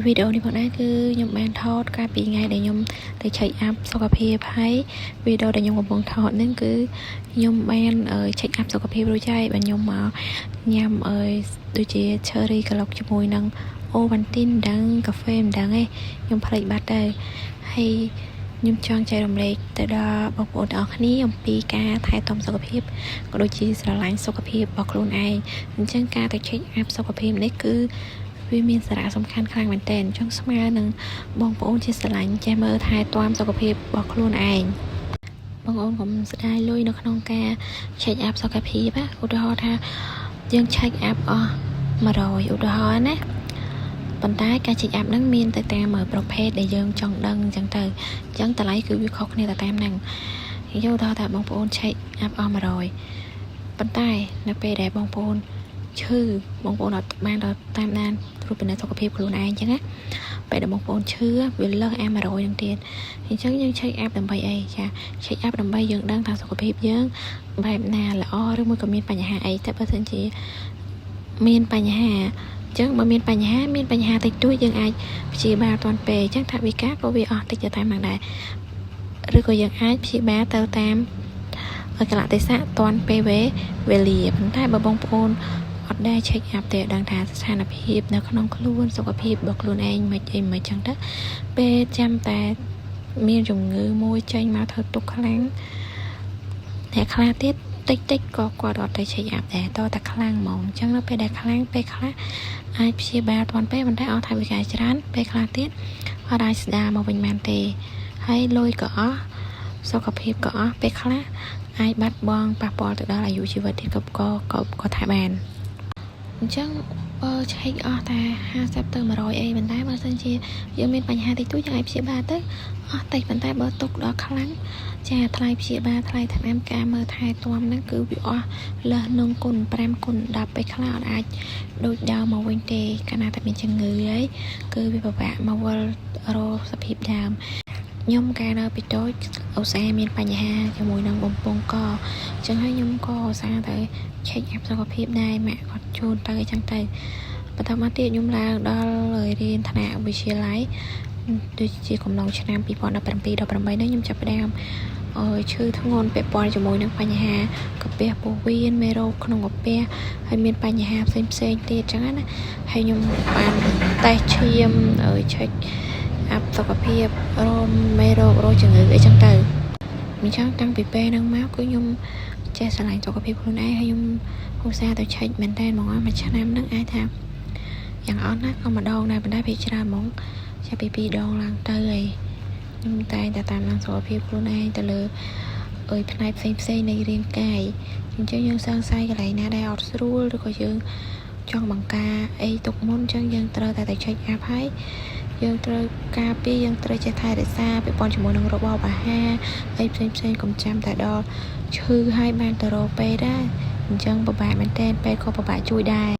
video នេះផងដែរគឺខ្ញុំបានថតកាលពីថ្ងៃដែលខ្ញុំទៅ check up សុខភាពហើយ video ដែលខ្ញុំកំពុងថតហ្នឹងគឺខ្ញុំបាន check up សុខភាពរួចហើយបាទខ្ញុំមកញ៉ាំដូចជា cherry ក្លុកជាមួយនឹង Ovaltine មិនដឹងកាហ្វេមិនដឹងទេខ្ញុំភ្លេចបាត់ទៅហើយខ្ញុំចង់ចែករំលែកទៅដល់បងប្អូនទាំងអស់គ្នាអំពីការថែទាំសុខភាពក៏ដូចជាស្រឡាញ់សុខភាពរបស់ខ្លួនឯងអញ្ចឹងការទៅ check up សុខភាពនេះគឺវាមានសារៈសំខាន់ខ្លាំងមែនទែនអញ្ចឹងស្មើនឹងបងប្អូនជាស្រឡាញ់ចេះមើលថែទាំសុខភាពរបស់ខ្លួនឯងបងប្អូនកុំស្ដាយលុយនៅក្នុងការ check up សុខភាពណាឧទាហរណ៍ថាយើង check up អស់100ឧទាហរណ៍ណាប៉ុន្តែការ check up ហ្នឹងមានទៅតាមប្រភេទដែលយើងចង់ដឹងអញ្ចឹងទៅអញ្ចឹងតម្លៃគឺវាខុសគ្នាទៅតាមហ្នឹងយកដល់ថាបងប្អូន check up អស់100ប៉ុន្តែនៅពេលដែលបងប្អូនឈឺបងប្អូនអត់បានដល់តាមដានត្រួតពិនិត្យសុខភាពខ្លួនឯងអញ្ចឹងណាពេលដែលបងប្អូនឈឺវាលើសអា100ហ្នឹងទៀតអញ្ចឹងយើង check up ដើម្បីអីចា check up ដើម្បីយើងដឹងថាសុខភាពយើងបែបណាល្អឬមួយក៏មានបញ្ហាអីតែបើសិនជាមានបញ្ហាអញ្ចឹងបើមានបញ្ហាតិចតួចយើងអាចព្យាបាលទាន់ពេលអញ្ចឹងថាវិការក៏វាអស់តិចទៅតាមហ្នឹងដែរឬក៏យើងអាចព្យាបាលទៅតាមកលៈទេសៈទាន់ពេលវេលាប៉ុន្តែបើបងប្អូនអត់ដែល check up ទេដឹងថាស្ថានភាពនៅក្នុងខ្លួនសុខភាពរបស់ខ្លួនឯងមិនអីមិនចឹងទៅពេលចាំតែមានជំងឺមួយចេញមកធ្វើទុកខ្លាំងតែខ្លះទៀតតិចក៏គាត់អត់ទៅ check up ដែរតតែខ្លាំងហ្មងអញ្ចឹងនៅពេលដែលខ្លាំងពេលខ្លះអាចព្យាបាលទាន់ពេលប៉ុន្តែអស់ថវិកាច្រើនពេលខ្លះទៀតអត់អាចស្ដារមកវិញបានទេហើយលុយក៏អស់សុខភាពក៏អស់ពេលខ្លះអាចបាត់បង់ប៉ះពាល់ទៅដល់អាយុជីវិតទៀតក៏ថាបានអញ្ចឹងបើ check អស់តែ50ទៅ100អីប៉ុន្តែបើសិនជាយើងមានបញ្ហាតិចតួចយើងអាចព្យាបាលទៅអស់តិចប៉ុន្តែបើទុកដល់ខ្លាំងចាថ្លៃព្យាបាលថ្លៃថ្នាំការមើលថែទាំហ្នឹងគឺវាអស់លើសនឹងគុណ5គុណ10ពេលខ្លះអត់អាចដូចដើមមកវិញទេកាលណាតែមានជំងឺហើយគឺវាពិបាកមកវិលរកសភាពដើមខ្ញុំកាលនៅពីតូចឧស្សាហ៍មានបញ្ហាជាមួយនឹងបំពង់កអញ្ចឹងហើយខ្ញុំក៏ឧស្សាហ៍ទៅ check up សុខភាពដែរម៉ាក់គាត់ជូនទៅអញ្ចឹងទៅបន្តមកទៀតខ្ញុំឡើងដល់រៀនថ្នាក់វិទ្យាល័យដូចជាកំឡុងឆ្នាំ2017-18នេះខ្ញុំចាប់ផ្ដើមឈឺធ្ងន់ពាក់ព័ន្ធជាមួយនឹងបញ្ហាកាពះពោះវៀនមេរោគក្នុងកាពះហើយមានបញ្ហាផ្សេងទៀតអញ្ចឹងណាហើយខ្ញុំបានតេស្តឈាមcheck up សុខភាពរោមមេរោគរោគជំងឺអីចឹងទៅអញ្ចឹងតាំងពីពេលហ្នឹងមកគឺខ្ញុំចេះស្រឡាញ់សុខភាពខ្លួនឯងហើយខ្ញុំឧស្សាហ៍ទៅ check មែនតើហ្មងមួយឆ្នាំហ្នឹងអាចថាយ៉ាងអត់ណាក៏ម្ដងដែរប៉ុន្តែពេលច្រើនហ្មងចាប់ពី2ដងឡើងទៅហើយខ្ញុំតែងតែតាមដានសុខភាពខ្លួនឯងទៅលើផ្នែកផ្សេងនៃរាងកាយអញ្ចឹងយើងសង្ស័យកន្លែងណាដែលអត់ស្រួលឬក៏យើងចង់បង្ការអីទុកមុនអញ្ចឹងយើងត្រូវតែ check up ហើយយើងត្រូវការពីយើងត្រូវចេះថែរក្សាពាក់ព័ន្ធជាមួយនឹងរបបអាហារអីផ្សេងកុំចាំតែដល់ឈឺហើយបានទៅរកពេទ្យដែរអញ្ចឹងពិបាកមែនទែនពេទ្យក៏ពិបាកជួយដែរ